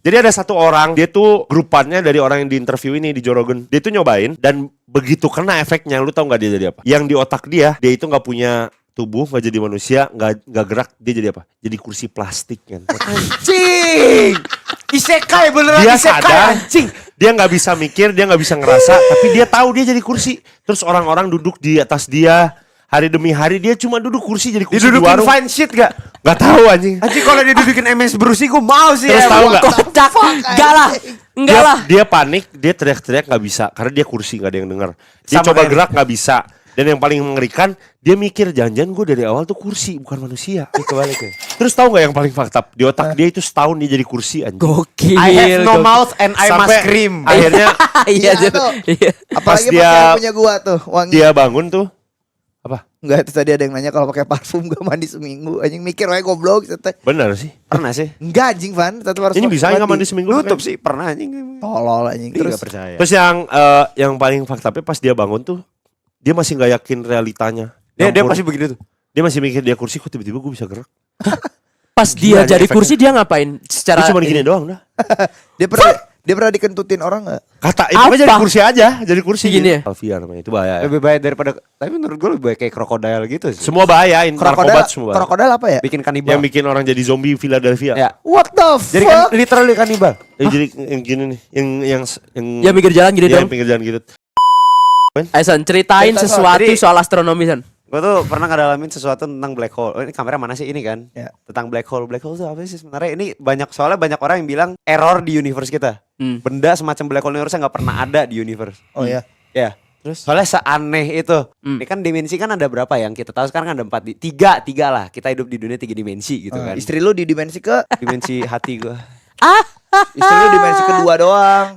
Jadi ada satu orang, dia tuh grupannya dari orang yang diinterview ini di Joe Rogan. Dia tuh nyobain dan begitu kena efeknya, lu tahu nggak dia jadi apa? Yang di otak dia itu nggak punya tubuh, nggak jadi manusia, nggak gerak, dia jadi apa? Jadi kursi plastik kan. Anjing. Isekai beneran Dia isekai sadar, anjing. dia nggak bisa mikir, dia nggak bisa ngerasa, tapi dia tahu dia jadi kursi. Terus orang-orang duduk di atas dia. Hari demi hari dia cuma duduk kursi jadi kursi di Didudukin warung. fine shit gak? Gak tahu anjing. Anjing kalau didudukin MS Brucey gue mau sih. Terus tahu nggak? Kocak. Enggak lah. Enggak lah. Dia panik, dia teriak-teriak nggak bisa karena dia kursi nggak ada yang dengar. Dia Sama coba kayak- gerak nggak bisa. Dan yang paling mengerikan, dia mikir jangan-jangan gue dari awal tuh kursi bukan manusia. Itu balik ya. Terus tahu nggak yang paling fakta? Di otak dia itu setahun dia jadi kursi anjing. Gokil. I have no gokil. mouth and I must Sampai scream. akhirnya Iya, Iya tuh. Iya. Apalagi dia- pakai punya gua tuh wangi. dia bangun tuh apa? Enggak, itu tadi ada yang nanya kalau pakai parfum gak mandi seminggu. Anjing mikir wae goblok gitu. Benar sih. Pernah sih. Enggak anjing Van, tetap harus Ini bisa nggak mandi seminggu? Nutup pakai? sih pernah anjing. Tolol anjing. Terus Terus gak percaya. Terus yang paling faktanya pas dia bangun tuh dia masih nggak yakin realitanya. Dia Nyampur. pasti begitu tuh. Dia masih mikir dia kursi kok tiba-tiba gue bisa gerak. Pas Gila, dia ada jadi efeknya. kursi dia ngapain? Secara Dia cuma gini doang dah. dia pernah dikentutin orang enggak? Kata itu Apa? aja jadi kursi aja, jadi kursi Gini ya? Alfian namanya itu bahaya. Lebih baik daripada, tapi menurut gue lebih baik kayak krokodil gitu sih. Semua bahaya, Krokodil, narkoba semua. bahaya. krokodil apa ya? Bikin kanibal. Yang bikin orang jadi zombie Philadelphia. Ya. What the Jadi fuck? kan literally kanibal. Jadi yang gini nih, yang Ya mikir jalan gini yang dong. pinggir jalan gitu. Ayo San, ceritain Cerita, San. sesuatu Jadi- soal astronomi San. Gue tuh pernah ngalamin sesuatu tentang black hole. Oh, ini kamera mana sih ini kan? Ya. Tentang black hole. Black hole itu apa sih sebenarnya? Ini soalnya banyak orang yang bilang error di universe kita. Benda semacam black hole universe nggak pernah ada di universe. Oh ya. Ya. Terus? Soalnya seaneh itu. Ini kan dimensi kan ada berapa yang kita tahu sekarang kan ada 4 tiga lah. Kita hidup di dunia 3 dimensi gitu kan. Istri lu di dimensi ke Dimensi hati gue. istri lu dimensi kedua doang.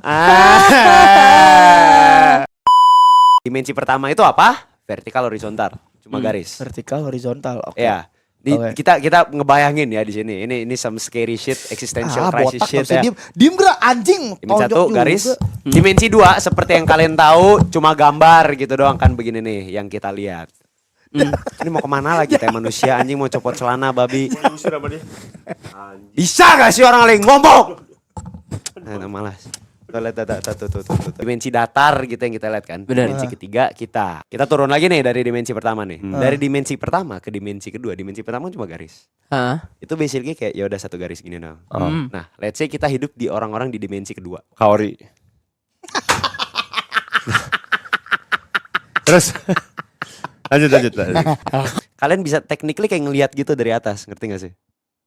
Dimensi pertama itu apa? Vertikal horizontal. Cuma garis. Vertikal horizontal. Oke. Ya. Oke. Kita ngebayangin ya di sini. Ini some scary shit, existential crisis botak shit bisa ya. diem gerak anjing. Dimensi Tonjok 1 juga. garis. Dimensi 2 seperti yang kalian tahu cuma gambar gitu doang kan begini nih yang kita lihat. Ini mau kemana lagi teh manusia anjing mau copot celana babi. Bisa gak sih orang lagi ngomong? Nah, malas. Tuh, lihat, tuh. Dimensi datar gitu yang kita lihat kan. Benar. Dimensi ketiga kita turun lagi nih dari dimensi pertama nih. Dari dimensi pertama ke dimensi kedua. Dimensi pertama cuma garis. Hah? Itu basically kayak ya udah satu garis gini dong. Nah, let's say kita hidup di orang-orang di dimensi kedua. Kaori. Terus lanjut. Kalian bisa technically kayak ngelihat gitu dari atas, ngerti gak sih?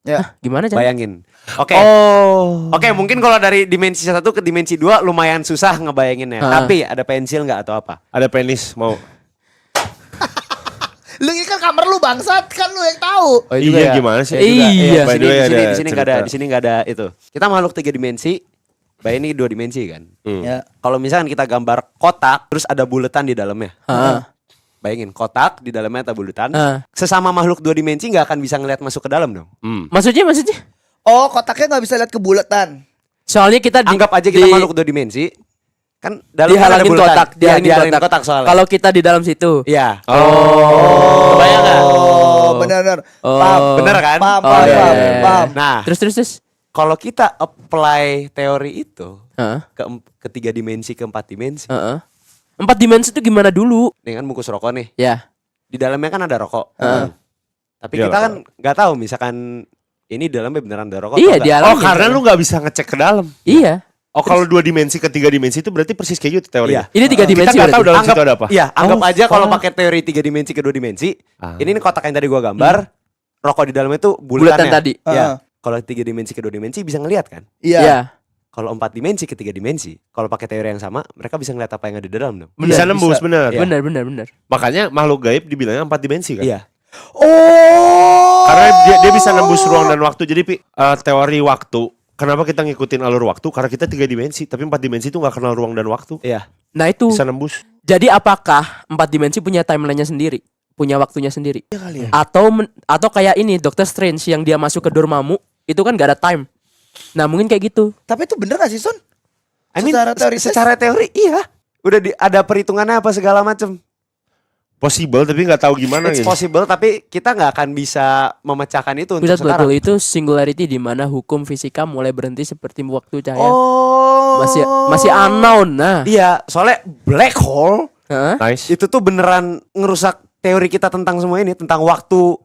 Ya. Gimana Chan? Bayangin. Oke. Oh. Oke, mungkin kalau dari dimensi 1 ke dimensi 2 lumayan susah ngebayanginnya. Tapi ada pensil nggak atau apa? Ada penis mau. Lu ini kan kamar lu bangsat, kan lu yang tahu. Oh, Iya gimana sih? Iya. By the way, ada Di sini nggak ada, cerita. di sini nggak ada itu. Kita makhluk 3 dimensi. Bayangin ini 2 dimensi kan. Ya. Kalau misalkan kita gambar kotak, terus ada buletan di dalamnya. Bayangin kotak di dalamnya ada buletan. Sesama makhluk 2 dimensi nggak akan bisa ngelihat masuk ke dalam dong. Maksudnya? Oh, kotaknya nggak bisa lihat ke bulatan. Soalnya kita Anggap aja kita makhluk 2 dimensi. Kan dalam dihalangin kotak, dihalangin kotak soalnya. Kalau kita di dalam situ. Iya. Kebayang nggak? Oh, benar. Paham. Bener kan? Paham. Nah, Terus. kalau kita apply teori itu Heeh. ke 3 dimensi, ke 4 dimensi. Heeh. 4 dimensi itu gimana dulu? Nih kan bungkus rokok nih. Ya. Di dalamnya kan ada rokok. Tapi Iya, kita rokok. kan nggak tahu misalkan ini di dalamnya beneran ada rokok. Iya, atau di nggak. alam. Oh karena lu nggak bisa ngecek ke dalam. Iya. Oh kalau 2 dimensi ke 3 dimensi itu berarti persis kayak gitu teori. Iya. Ini 3 dimensi. Kita nggak tahu berarti. dalam situ ada apa. Iya, anggap Oh, aja kalau fuck. pakai teori 3 dimensi ke 2 dimensi. Ah. Ini nih kotak yang tadi gua gambar. Rokok di dalamnya itu Bulatan bulatannya. tadi. Iya. Kalau 3 dimensi ke 2 dimensi bisa ngelihat kan? Iya. Iya. Kalau 4 dimensi ke 3 dimensi, kalau pakai teori yang sama, mereka bisa ngeliat apa yang ada di dalam dong. Bisa nembus bisa. bener. Iya. Benar. Makanya makhluk gaib dibilangnya 4 dimensi kan. Iya. Oh. Karena dia bisa nembus ruang dan waktu. Jadi teori waktu. Kenapa kita ngikutin alur waktu? Karena kita 3 dimensi, tapi 4 dimensi itu nggak kenal ruang dan waktu. Iya. Nah itu. Bisa nembus. Jadi apakah 4 dimensi punya timelinenya sendiri? Punya waktunya sendiri? Atau kayak ini Doctor Strange yang dia masuk ke Dormammu itu kan gak ada time. Nah mungkin kayak gitu. Tapi itu bener gak sih, Son? I mean, Secara teoritis? secara teori iya. Udah ada perhitungannya apa segala macem. Possible tapi nggak tahu gimana It's gitu. possible tapi kita nggak akan bisa memecahkan itu untuk Betul, sekarang. itu singularity di mana hukum fisika mulai berhenti seperti waktu cahaya. Oh. Masih unknown. Nah, Iya, soalnya black hole Hah? Nice. itu tuh beneran ngerusak teori kita tentang semua ini, tentang waktu,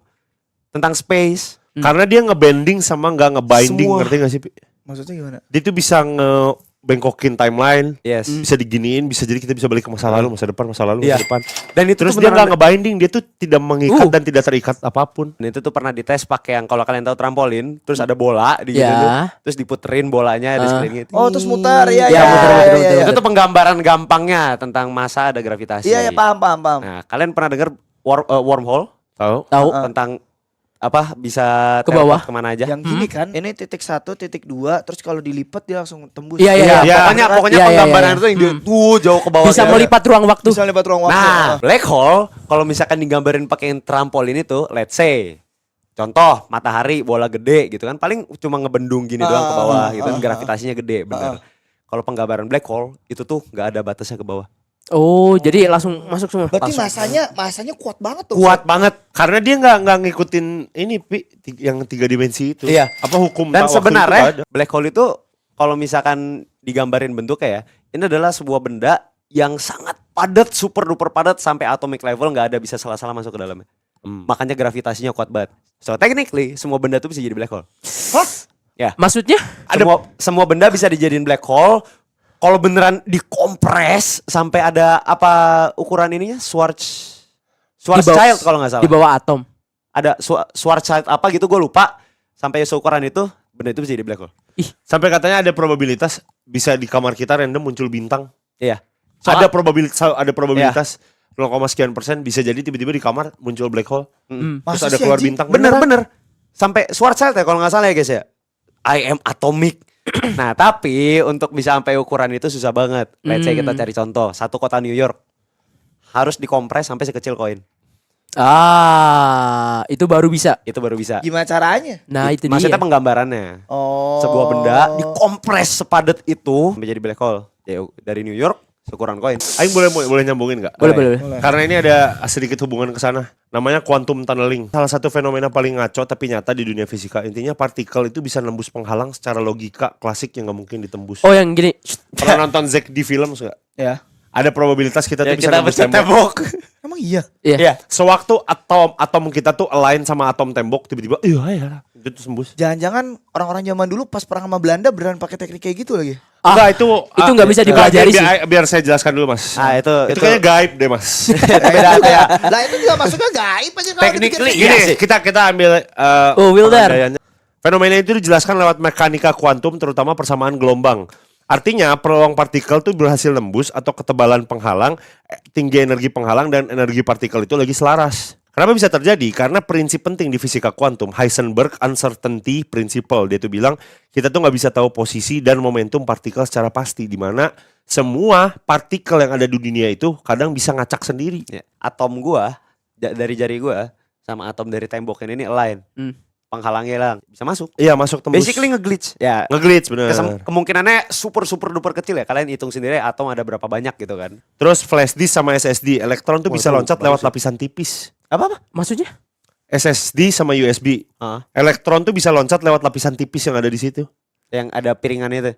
tentang space. Karena dia ngebending sama nggak ngebinding, Semua. ngerti gak sih? Pi? Maksudnya gimana? Dia tuh bisa ngebengkokin timeline, Yes. bisa diginiin, bisa jadi kita bisa balik ke masa lalu, masa depan, masa lalu, Iya. masa depan. Dan itu Terus tuh dia beneran- nggak ngebinding, dia tuh tidak mengikat Uh. dan tidak terikat apapun. Dan itu tuh pernah dites pakai yang kalau kalian tahu trampolin, terus ada bola di Ya. gitu, terus diputerin bolanya di sekeliling itu. Oh, terus mutar. Iya, Ya, betul. Itu tuh penggambaran gampangnya tentang masa ada gravitasi. Iya, paham. Nah, kalian pernah dengar wormhole Tahu? Tahu. tentang apa bisa Ke bawah. teleport kemana aja? Yang gini kan, ini titik 1, titik 2, terus kalau dilipat dia langsung tembus. Iya, Iya, Iya. pokoknya Iya, iya, penggambaran iya. itu yang dia tuh jauh ke bawah. Bisa gitu. melipat ruang waktu. Bisa lipat ruang waktu. Nah, black hole kalau misalkan digambarin pakai trampolin itu, let's say contoh matahari bola gede gitu kan, paling cuma ngebendung gini doang ke bawah gitu kan, gravitasinya gede, bener. Kalau penggambaran black hole itu tuh nggak ada batasnya ke bawah. Oh, jadi langsung masuk semua. Berarti langsung. masanya kuat banget tuh. Kuat banget. Karena dia nggak ngikutin ini Pi, yang 3 dimensi itu. Iya. Apa hukum Dan tak waktu itu nggak sebenarnya ada. black hole itu kalau misalkan digambarin bentuknya ya, ini adalah sebuah benda yang sangat padat, super duper padat sampai atomic level, nggak ada bisa salah-salah masuk ke dalamnya. Makanya gravitasinya kuat banget. So technically semua benda itu bisa jadi black hole. Hah? Ya. Maksudnya? Semua benda bisa dijadiin black hole. Kalau beneran dikompres sampai ada apa ukuran ininya? Schwarzschild kalau nggak salah. Di bawah atom. Ada Schwarzschild apa gitu gue lupa. Sampai seukuran itu benda itu bisa jadi black hole. Sampai katanya ada probabilitas bisa di kamar kita random muncul bintang. Iya. Ada probabilitas 0, sekian persen bisa jadi tiba-tiba di kamar muncul black hole. Terus Masa ada sih, keluar anjing? bintang. Bener. Sampai Schwarzschild ya kalau nggak salah ya guys ya. I am atomic. Nah tapi untuk bisa sampai ukuran itu susah banget. Let's say kita cari contoh. Satu kota New York harus dikompres sampai sekecil koin. Itu baru bisa. Itu baru bisa. Gimana caranya? Nah, itu Maksudnya dia. penggambarannya. Oh. Sebuah benda dikompres sepadat itu menjadi black hole. Ya, dari New York seukuran koin. Aing boleh nyambungin nggak? Boleh. Karena ini ada sedikit hubungan ke sana. Namanya quantum tunneling. Salah satu fenomena paling ngaco tapi nyata di dunia fisika. Intinya partikel itu bisa nembus penghalang secara logika klasik yang nggak mungkin ditembus. Oh, yang gini. Pernah nonton Zack di film nggak? Ya. Ada probabilitas kita tuh bisa kita nembus pecah tembok. Emang iya? Iya. Iya. Sewaktu atom kita tuh align sama atom tembok, tiba-tiba iya itu tuh sembus. Jangan-jangan orang-orang zaman dulu pas perang sama Belanda beneran pakai teknik kayak gitu lagi. Enggak itu nggak bisa dipelajari sih. Biar saya jelaskan dulu Mas. Itu kayaknya gaib deh Mas. beda kayak Lah itu juga masuknya gaib aja kalau Technically, dipikir. iya. Gini, kita ambil Wilder. pengadaiannya. Fenomena itu dijelaskan lewat mekanika kuantum terutama persamaan gelombang. Artinya peluang partikel tuh berhasil nembus atau ketebalan penghalang, tinggi energi penghalang dan energi partikel itu lagi selaras. Kenapa bisa terjadi? Karena prinsip penting di fisika kuantum, Heisenberg Uncertainty Principle. Dia tuh bilang kita tuh nggak bisa tahu posisi dan momentum partikel secara pasti, di mana semua partikel yang ada di dunia itu kadang bisa ngacak sendiri. Ya, atom gua dari jari gua sama atom dari tembok ini align. Penghalangnya hilang, bisa masuk. Iya masuk tembus. Basically nge-glitch. Ya. Nge-glitch bener. Kemungkinannya super duper kecil ya. Kalian hitung sendiri atom ada berapa banyak gitu kan. Terus flash disk sama SSD, elektron tuh bisa Waduh, loncat bagus lewat ya. lapisan tipis. Apa? Maksudnya? SSD sama USB. Elektron tuh bisa loncat lewat lapisan tipis yang ada di situ. Yang ada piringannya itu.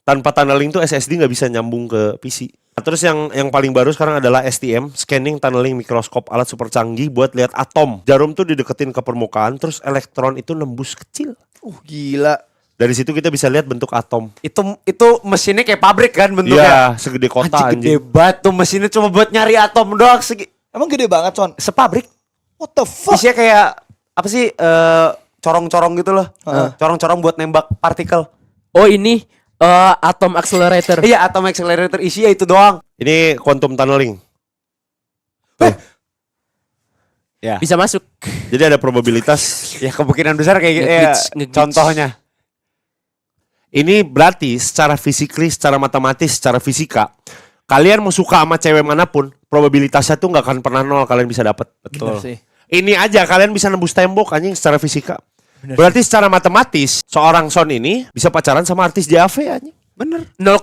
Tanpa tunneling tuh SSD nggak bisa nyambung ke PC. Nah, terus yang paling baru sekarang adalah STM, Scanning Tunneling Microscope, alat super canggih buat lihat atom. Jarum tuh dideketin ke permukaan, terus elektron itu nembus kecil. Gila. Dari situ kita bisa lihat bentuk atom. Itu mesinnya kayak pabrik kan bentuknya. Iya, segede kota Anjing, gede anjing. banget tuh mesinnya cuma buat nyari atom doang Emang gede banget, Con. sepabrik. What the fuck? Isinya kayak apa sih corong-corong gitu loh. Corong-corong buat nembak partikel. Oh, ini atom accelerator. Iya, atom accelerator isinya itu doang. Ini quantum tunneling. Ya. Bisa masuk. Jadi ada probabilitas. Ya kemungkinan besar kayak gitu ya. Nge-glitch. Contohnya. Ini berarti secara fisikly, secara matematis, secara fisika, kalian mau suka sama cewek manapun, probabilitasnya tuh nggak akan pernah nol kalian bisa dapet. Betul sih. Ini aja kalian bisa nembus tembok anjing secara fisika. Berarti secara matematis seorang Son ini bisa pacaran sama artis JAV anjing. Bener. 0,00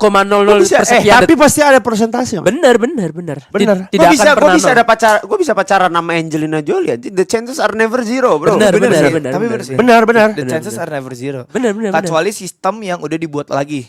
bisa, persekian. Tapi pasti ada persentase. Bener. Bener. Tidak akan pernah Gue bisa pacaran sama Angelina Jolie. The chances are never zero, bro. Bener. Tapi bener sih. Benar. The chances are never zero. Bener. Kecuali sistem yang udah dibuat lagi.